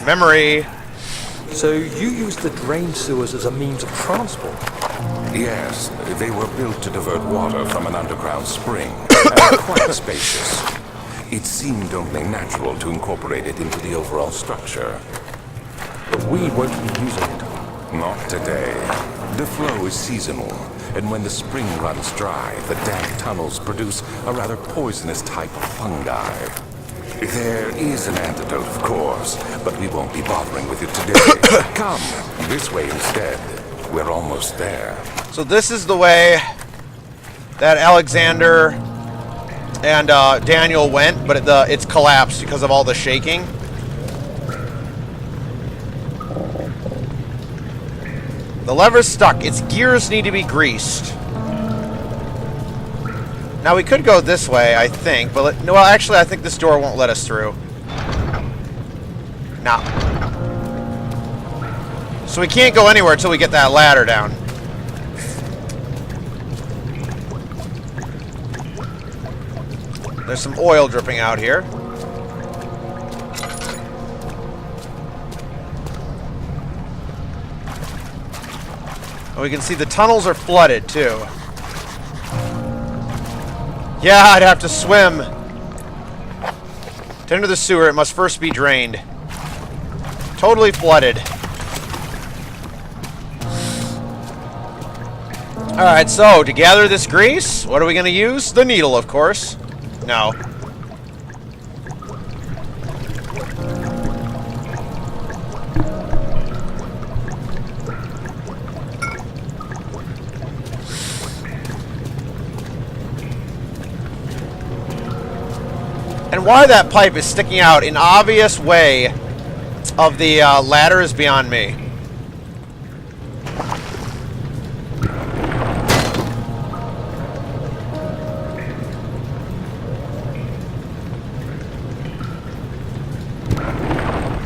Memory. So you used the drain sewers as a means of transport? Yes, they were built to divert water from an underground spring, and quite spacious. It seemed only natural to incorporate it into the overall structure. But we won't be using it. Not today. The flow is seasonal, and when the spring runs dry, the damp tunnels produce a rather poisonous type of fungi. There is an antidote, of course, but we won't be bothering with it today. Come, this way instead. We're almost there. So this is the way that Alexander and Daniel went, but it's collapsed because of all the shaking. The lever's stuck. Its gears need to be greased. Now we could go this way, I think, but no, well, actually, I think this door won't let us through. Nah. So we can't go anywhere until we get that ladder down. There's some oil dripping out here. And we can see the tunnels are flooded, too. Yeah, I'd have to swim. To enter the sewer, it must first be drained. Totally flooded. Alright, so to gather this grease, what are we going to use? The needle, of course. No. And why that pipe is sticking out in obvious way of the ladder is beyond me.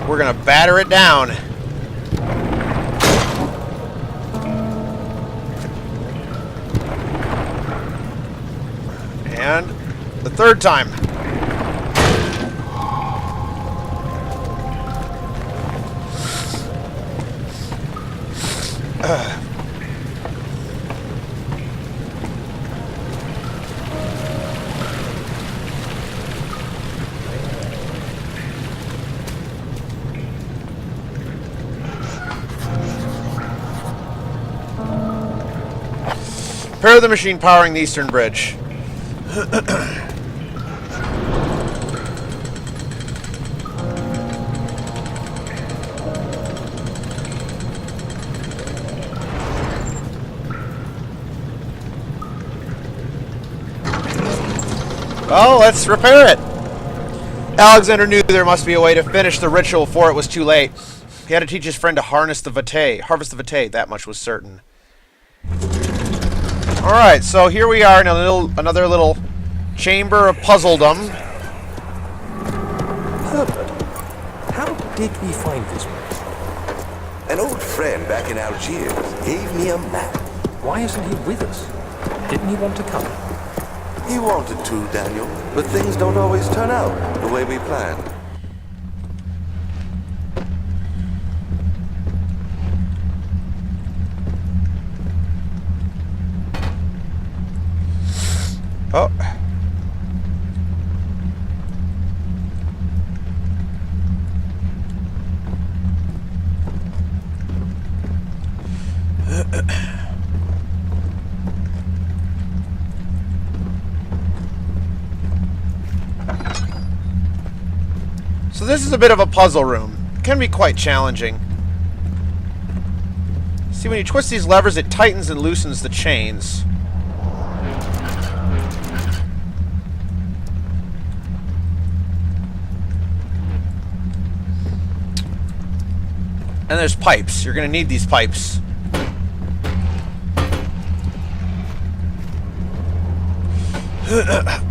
We're gonna batter it down. And the third time. Repair the machine powering the eastern bridge. Well, let's repair it. Alexander knew there must be a way to finish the ritual before it was too late. He had to teach his friend to harvest the vitae, that much was certain. Alright, so here we are in another little chamber of puzzledom. Herbert, how did we find this place? An old friend back in Algiers gave me a map. Why isn't he with us? Didn't he want to come? He wanted to, Daniel, but things don't always turn out the way we planned. Oh. So this is a bit of a puzzle room. It can be quite challenging. See, when you twist these levers, it tightens and loosens the chains. And there's pipes. You're going to need these pipes.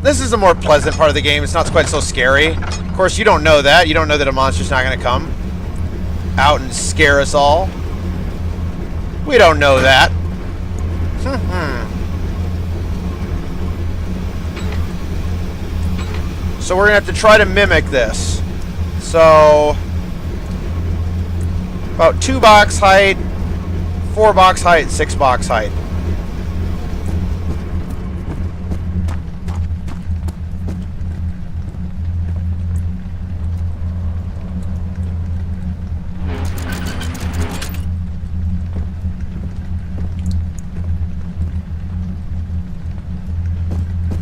This is the more pleasant part of the game. It's not quite so scary. Of course, you don't know that. You don't know that a monster's not going to come out and scare us all. We don't know that. So we're going to have to try to mimic this. So About 2 box height, 4 box height, 6 box height.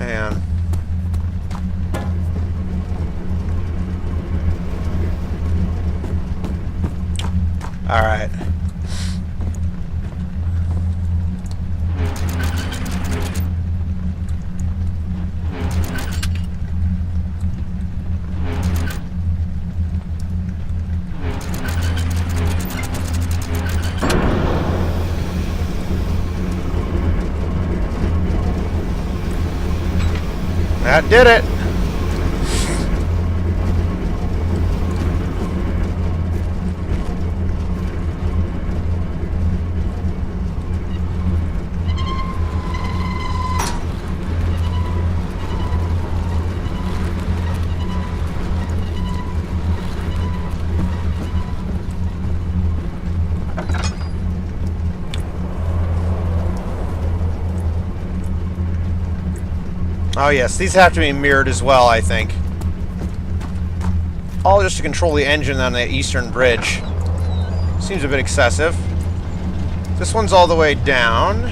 Man. All right. That did it. Oh yes, these have to be mirrored as well, I think. All just to control the engine on the eastern bridge. Seems a bit excessive. This one's all the way down.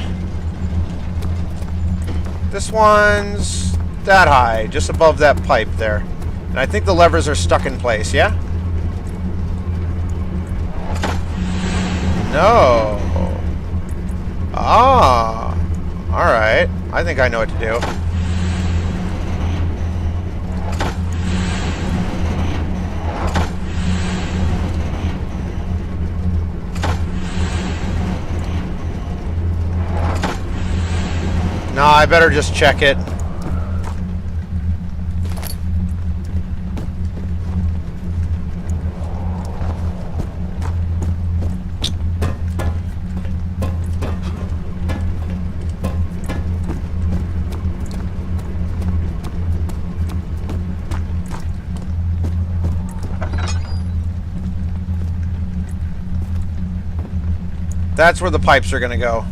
This one's that high, just above that pipe there. And I think the levers are stuck in place, yeah? No. Ah. Alright. I think I know what to do. No, I better just check it. That's where the pipes are gonna go.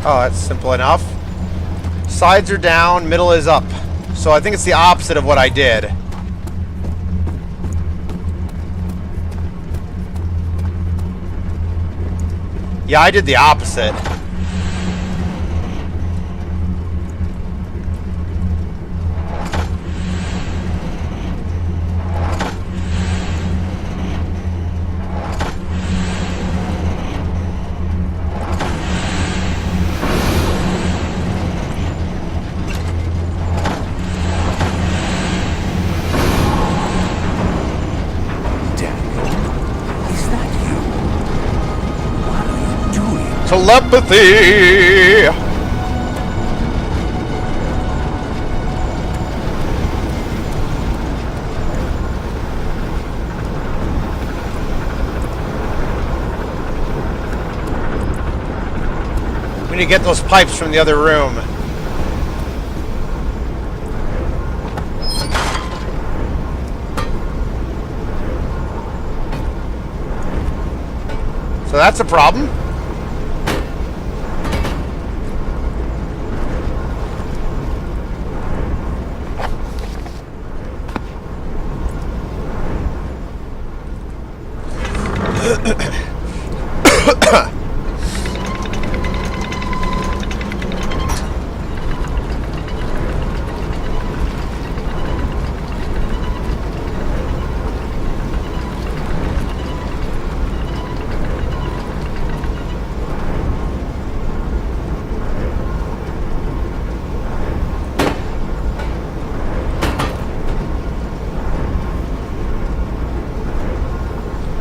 Oh, that's simple enough. Sides are down, middle is up. So I think it's the opposite of what I did. Yeah, I did the opposite. Telepathy! We need to get those pipes from the other room. So that's a problem.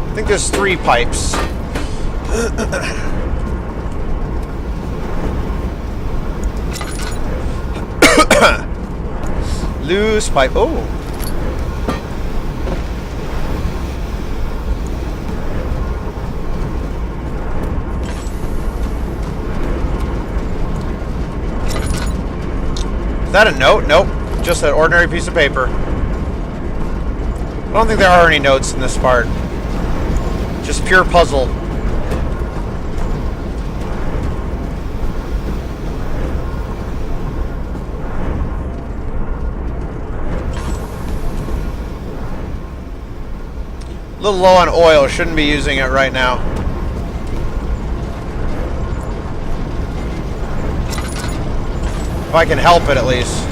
I think there's 3 pipes. Loose pipe. Oh. Is that a note? Nope. Just an ordinary piece of paper. I don't think there are any notes in this part. Just pure puzzle. A little low on oil. Shouldn't be using it right now. If I can help it, at least.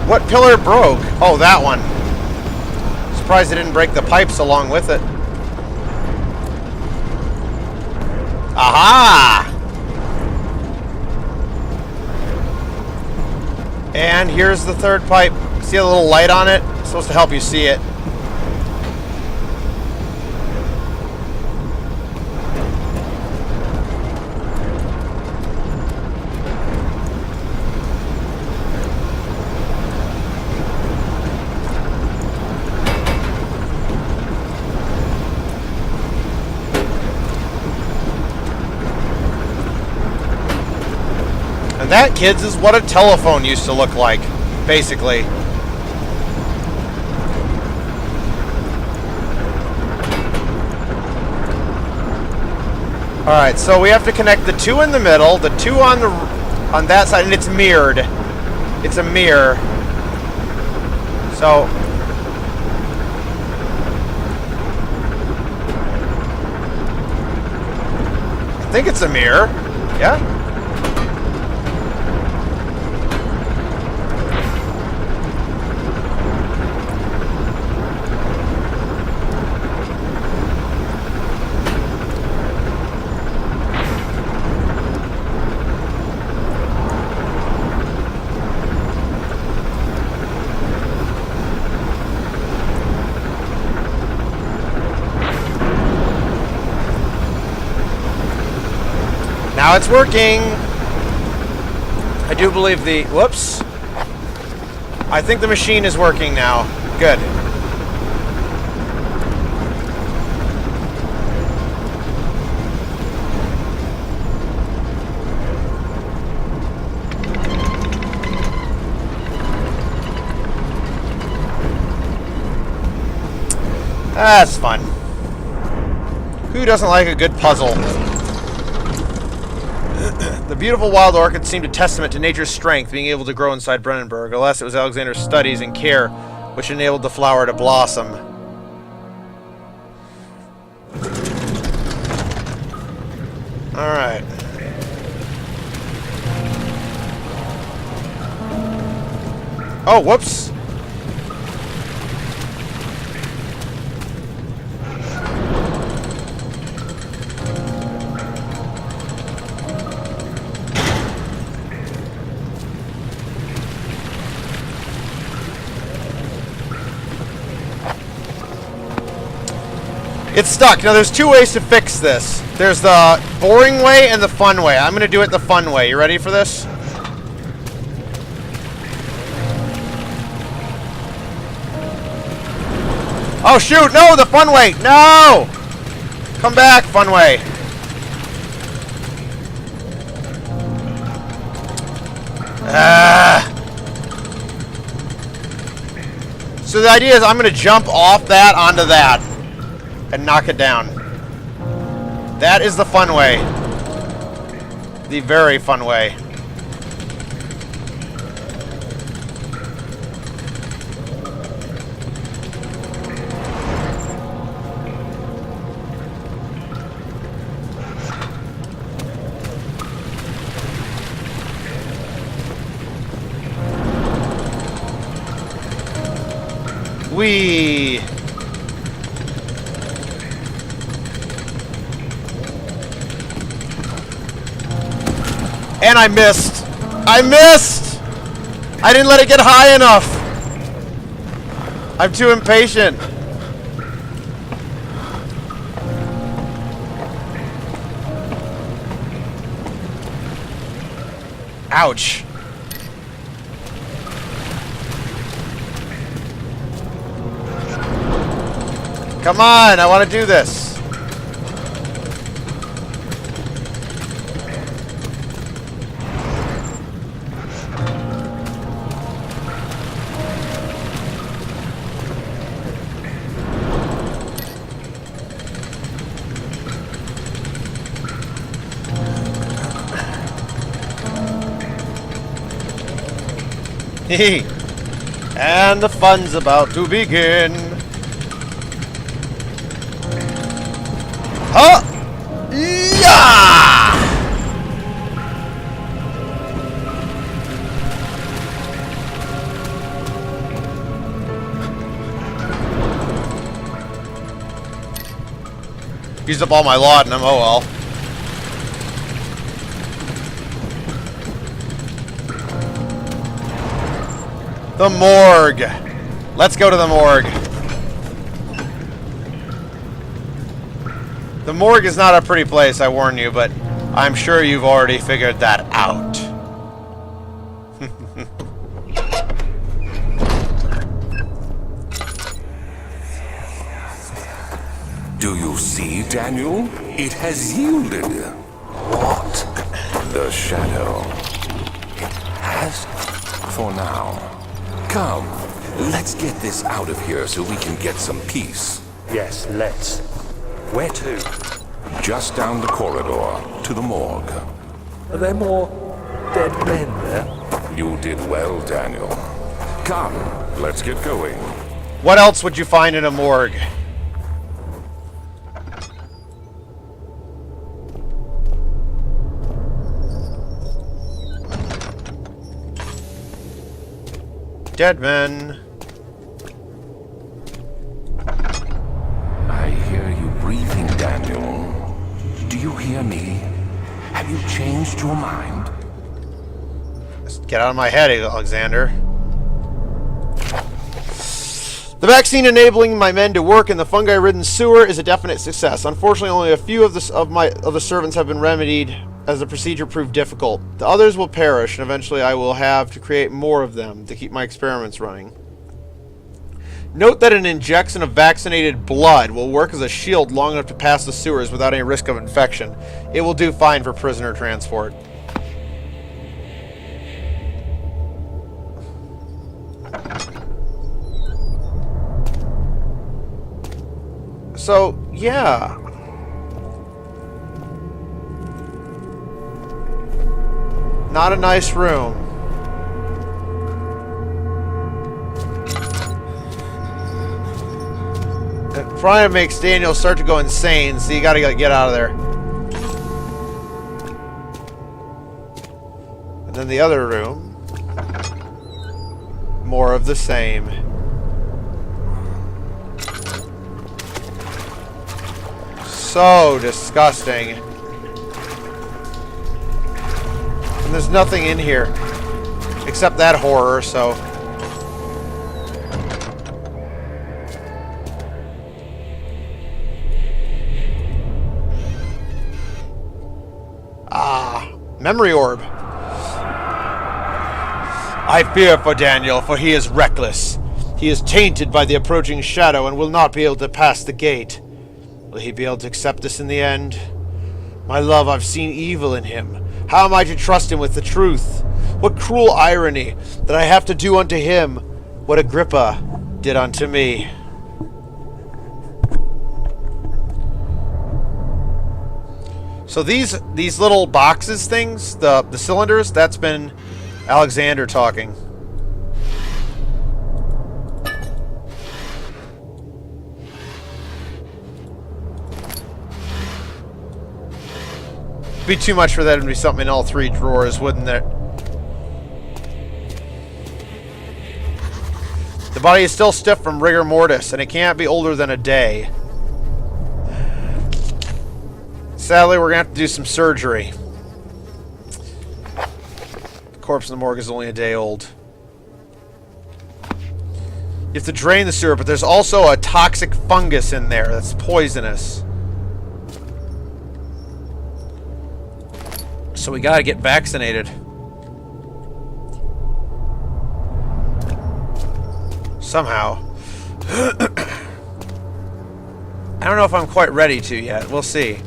What pillar broke? Oh, that one. Surprised it didn't break the pipes along with it. Aha! And here's the third pipe. See a little light on it? It's supposed to help you see it. And that, kids, is what a telephone used to look like, basically. Alright, so we have to connect the two in the middle, the two on that side, and it's mirrored. It's a mirror. So I think it's a mirror. Yeah? Now it's working. I do believe the... Whoops. I think the machine is working now. Good. That's fun. Who doesn't like a good puzzle? The beautiful wild orchid seemed a testament to nature's strength, being able to grow inside Brennenburg. Alas, it was Alexander's studies and care which enabled the flower to blossom. Alright. Oh, whoops! It's stuck. Now, there's two ways to fix this. There's the boring way and the fun way. I'm going to do it the fun way. You ready for this? Oh, shoot. No, the fun way. No! Come back, fun way. So the idea is I'm going to jump off that onto that. And knock it down. That is the fun way. The very fun way. Whee! And I missed. I missed! I didn't let it get high enough. I'm too impatient. Ouch. Come on, I want to do this. And the fun's about to begin. Huh? Yeah! Used up all my laudanum, oh well. The morgue. Let's go to the morgue. The morgue is not a pretty place, I warn you, but I'm sure you've already figured that out. Do you see, Daniel? It has yielded. What? The shadow. It has? For now. Come, let's get this out of here so we can get some peace. Yes, let's. Where to? Just down the corridor, to the morgue. Are there more dead men there? You did well, Daniel. Come, let's get going. What else would you find in a morgue? Dead men. I hear you breathing, Daniel. Do you hear me? Have you changed your mind? Just get out of my head, Alexander. The vaccine enabling my men to work in the fungi-ridden sewer is a definite success. Unfortunately, only a few of the servants have been remedied, as the procedure proved difficult. The others will perish, and eventually I will have to create more of them to keep my experiments running. Note that an injection of vaccinated blood will work as a shield long enough to pass the sewers without any risk of infection. It will do fine for prisoner transport. So, yeah. Not a nice room. It probably makes Daniel start to go insane, so you gotta get out of there. And then the other room. More of the same. So disgusting. There's nothing in here except that horror, so memory orb. I fear for Daniel, for he is reckless. He is tainted by the approaching shadow and will not be able to pass the gate. Will he be able to accept this in the end? My love, I've seen evil in him. How am I to trust him with the truth? What cruel irony that I have to do unto him what Agrippa did unto me. So these little boxes things, the cylinders, that's been Alexander talking. Be too much for that to be something in all three drawers, wouldn't it? The body is still stiff from rigor mortis, and it can't be older than a day. Sadly, we're going to have to do some surgery. The corpse in the morgue is only a day old. You have to drain the sewer, but there's also a toxic fungus in there that's poisonous. So we gotta get vaccinated. Somehow. I don't know if I'm quite ready to yet. We'll see.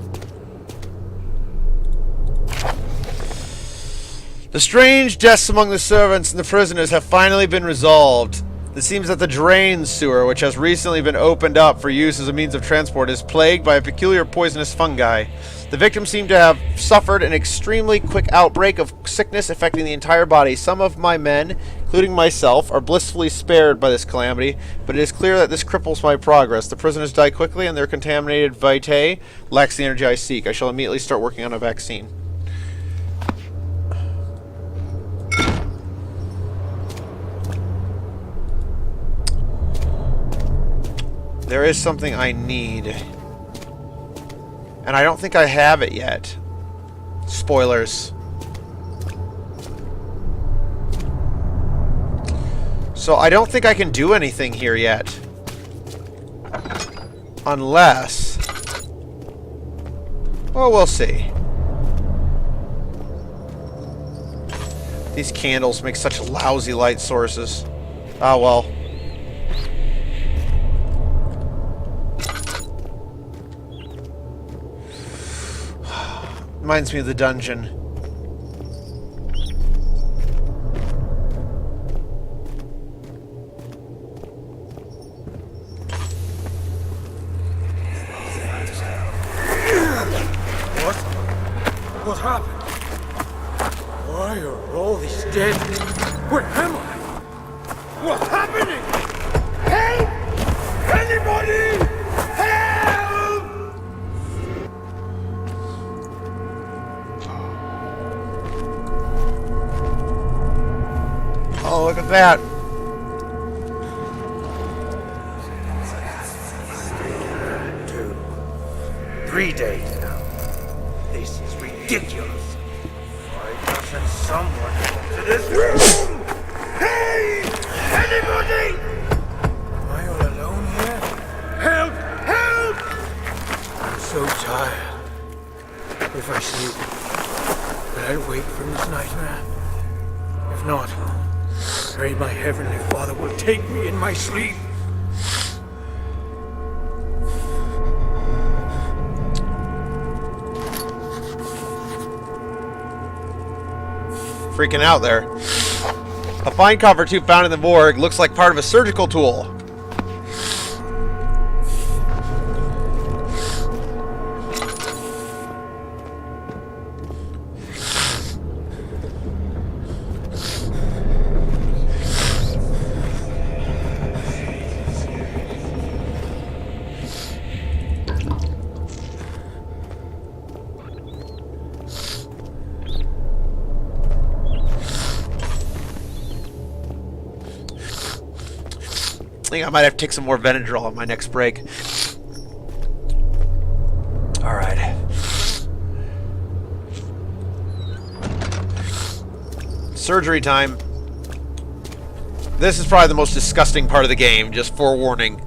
The strange deaths among the servants and the prisoners have finally been resolved. It seems that the drain sewer, which has recently been opened up for use as a means of transport, is plagued by a peculiar poisonous fungi. The victims seem to have suffered an extremely quick outbreak of sickness affecting the entire body. Some of my men, including myself, are blissfully spared by this calamity, but it is clear that this cripples my progress. The prisoners die quickly, and their contaminated vitae lacks the energy I seek. I shall immediately start working on a vaccine. There is something I need. And I don't think I have it yet. Spoilers. So I don't think I can do anything here yet. Unless... well, we'll see. These candles make such lousy light sources. Ah, well. Reminds me of the dungeon. What happened? Why are all these dead? Where am I? What's happening? Help! Anybody! Help! Oh, look at that. Three days now. This is ridiculous. Why doesn't someone come to this room? Hey! Anybody! Am I all alone here? Help! Help! I'm so tired. If I sleep, will I wake from this nightmare? If not, I pray my Heavenly Father will take me in my sleep. Freaking out there. A fine copper tube found in the morgue looks like part of a surgical tool. I think I might have to take some more Benadryl on my next break. Alright. Surgery time. This is probably the most disgusting part of the game, just forewarning.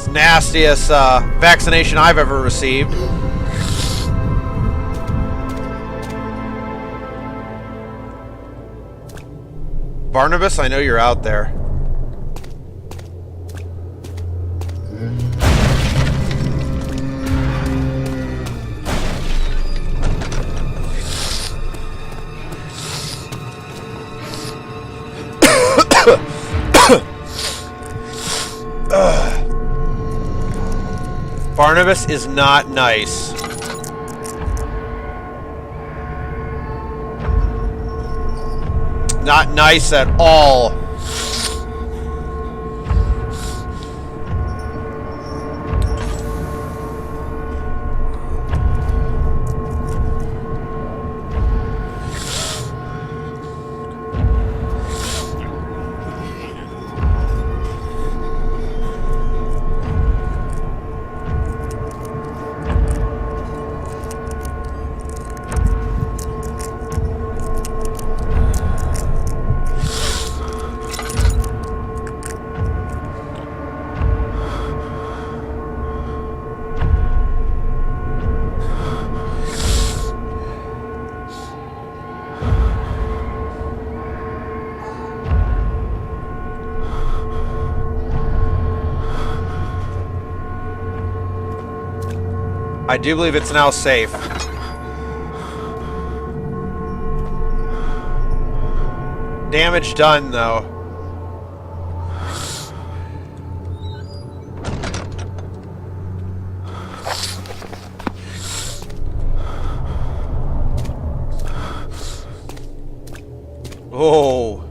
Nastiest vaccination I've ever received. Barnabas, I know you're out there. Barnabas is not nice. Not nice at all. I do believe it's now safe. Damage done, though. Oh.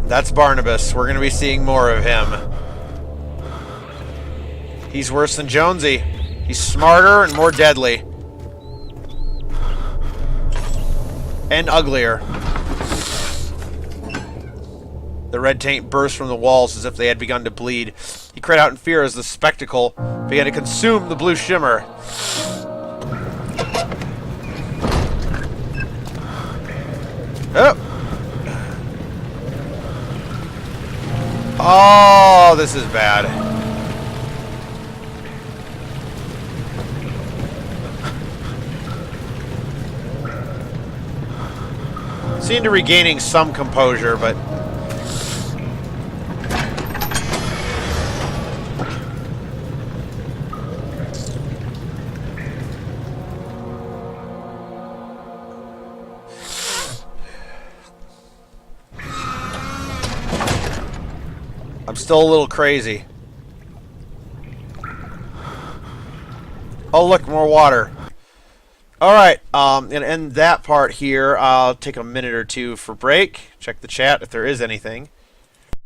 That's Barnabas. We're going to be seeing more of him. He's worse than Jonesy. He's smarter and more deadly. And uglier. The red taint burst from the walls as if they had begun to bleed. He cried out in fear as the spectacle began to consume the blue shimmer. Oh! Oh, this is bad. Seem to regaining some composure, but I'm still a little crazy. Oh, look, more water. Alright, gonna end that part here. I'll take a minute or two for break. Check the chat if there is anything.